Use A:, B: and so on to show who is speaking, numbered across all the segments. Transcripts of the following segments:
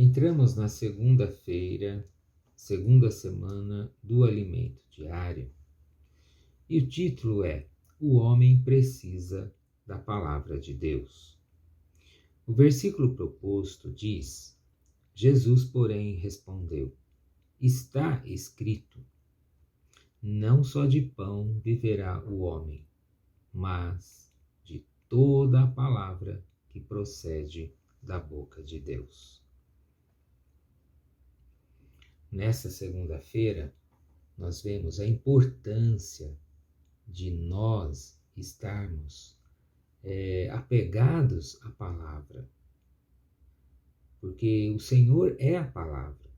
A: Entramos na segunda-feira, segunda semana do alimento diário, e o título é O Homem Precisa da Palavra de Deus. O versículo proposto diz: Jesus, porém, respondeu: Está escrito, não só de pão viverá o homem, mas de toda a palavra que procede da boca de Deus. Nessa segunda-feira, nós vemos a importância de nós estarmos apegados à palavra, porque o Senhor é a palavra.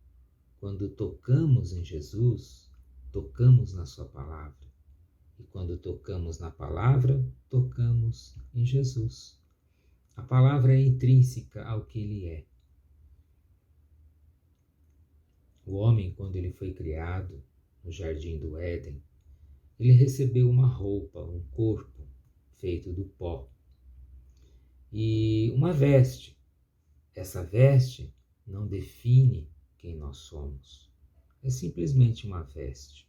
A: Quando tocamos em Jesus, tocamos na sua palavra. E quando tocamos na palavra, tocamos em Jesus. A palavra é intrínseca ao que ele é. O homem, quando ele foi criado no jardim do Éden, ele recebeu uma roupa, um corpo feito do pó e uma veste. Essa veste não define quem nós somos. É simplesmente uma veste.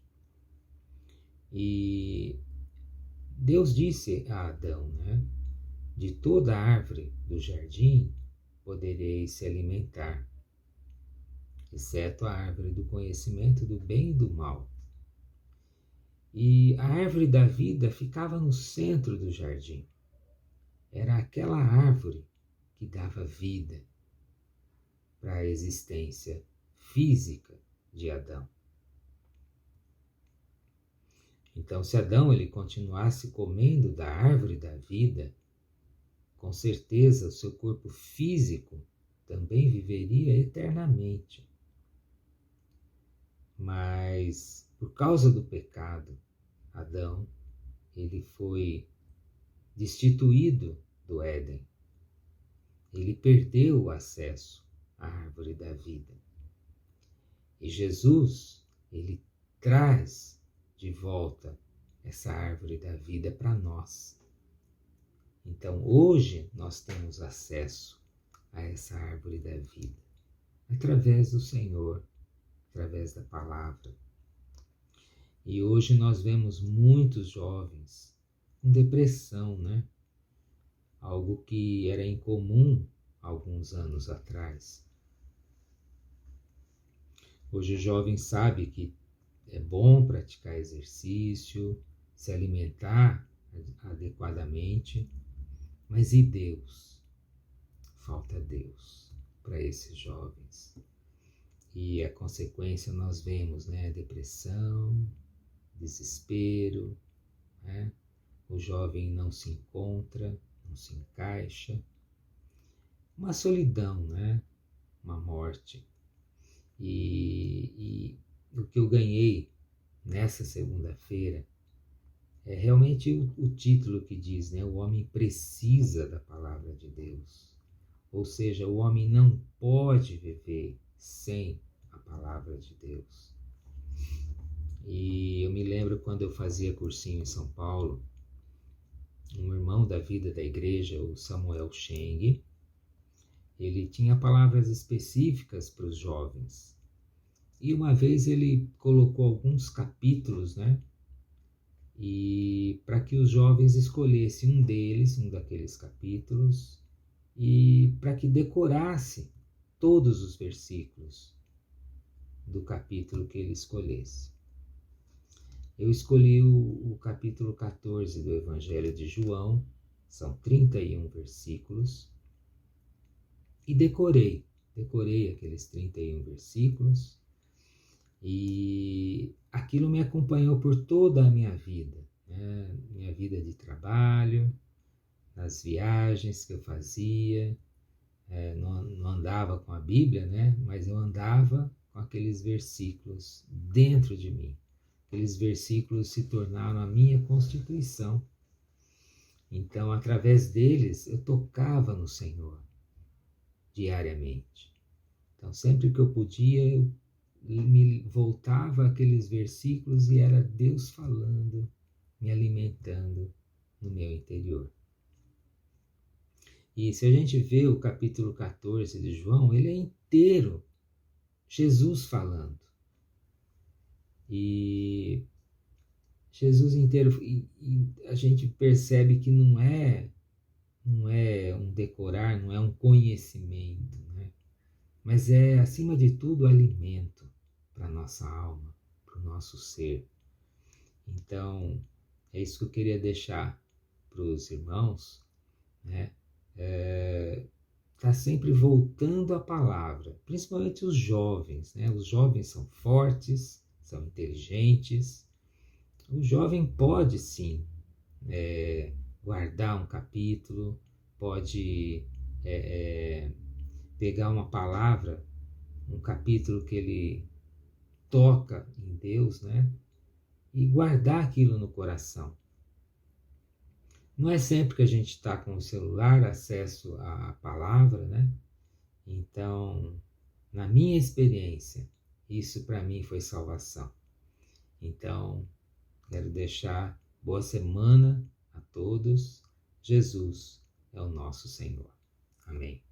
A: E Deus disse a Adão, de toda árvore do jardim podereis se alimentar, exceto a árvore do conhecimento do bem e do mal. E a árvore da vida ficava no centro do jardim. Era aquela árvore que dava vida para a existência física de Adão. Então, se Adão ele continuasse comendo da árvore da vida, com certeza o seu corpo físico também viveria eternamente. Mas, por causa do pecado, Adão ele foi destituído do Éden. Ele perdeu o acesso à árvore da vida. E Jesus, ele traz de volta essa árvore da vida para nós. Então, hoje nós temos acesso a essa árvore da vida, através do Senhor, através da palavra. E hoje nós vemos muitos jovens com depressão, Algo que era incomum alguns anos atrás. Hoje o jovem sabe que é bom praticar exercício, se alimentar adequadamente, mas e Deus? Falta Deus para esses jovens. E a consequência nós vemos, depressão, desespero, O jovem não se encontra, não se encaixa. Uma solidão, Uma morte. E o que eu ganhei nessa segunda-feira é realmente o título que diz, o homem precisa da palavra de Deus. Ou seja, o homem não pode viver sem a palavra de Deus. E eu me lembro quando eu fazia cursinho em São Paulo, um irmão da vida da igreja, o Samuel Cheng, ele tinha palavras específicas para os jovens. E uma vez ele colocou alguns capítulos, E para que os jovens escolhessem um daqueles capítulos, e para que decorasse todos os versículos do capítulo que ele escolhesse. Eu escolhi o capítulo 14 do Evangelho de João, são 31 versículos, e decorei aqueles 31 versículos, e aquilo me acompanhou por toda a minha vida, minha vida de trabalho, nas viagens que eu fazia, não andava com a Bíblia, mas eu andava com aqueles versículos dentro de mim. Aqueles versículos se tornaram a minha constituição. Então, através deles, eu tocava no Senhor diariamente. Então, sempre que eu podia, eu me voltava àqueles versículos e era Deus falando, me alimentando no meu interior. E se a gente vê o capítulo 14 de João, ele é inteiro Jesus falando. E Jesus inteiro, e a gente percebe que não é um decorar, não é um conhecimento, né? Mas é, acima de tudo, alimento para a nossa alma, para o nosso ser. Então, é isso que eu queria deixar para os irmãos, né? Tá sempre voltando à palavra, principalmente os jovens, né? Os jovens são fortes, são inteligentes. O jovem pode sim guardar um capítulo, pode pegar uma palavra, um capítulo que ele toca em Deus, né? E guardar aquilo no coração. Não é sempre que a gente está com o celular acesso à palavra, né? Então, na minha experiência, isso para mim foi salvação. Então, quero deixar boa semana a todos. Jesus é o nosso Senhor. Amém.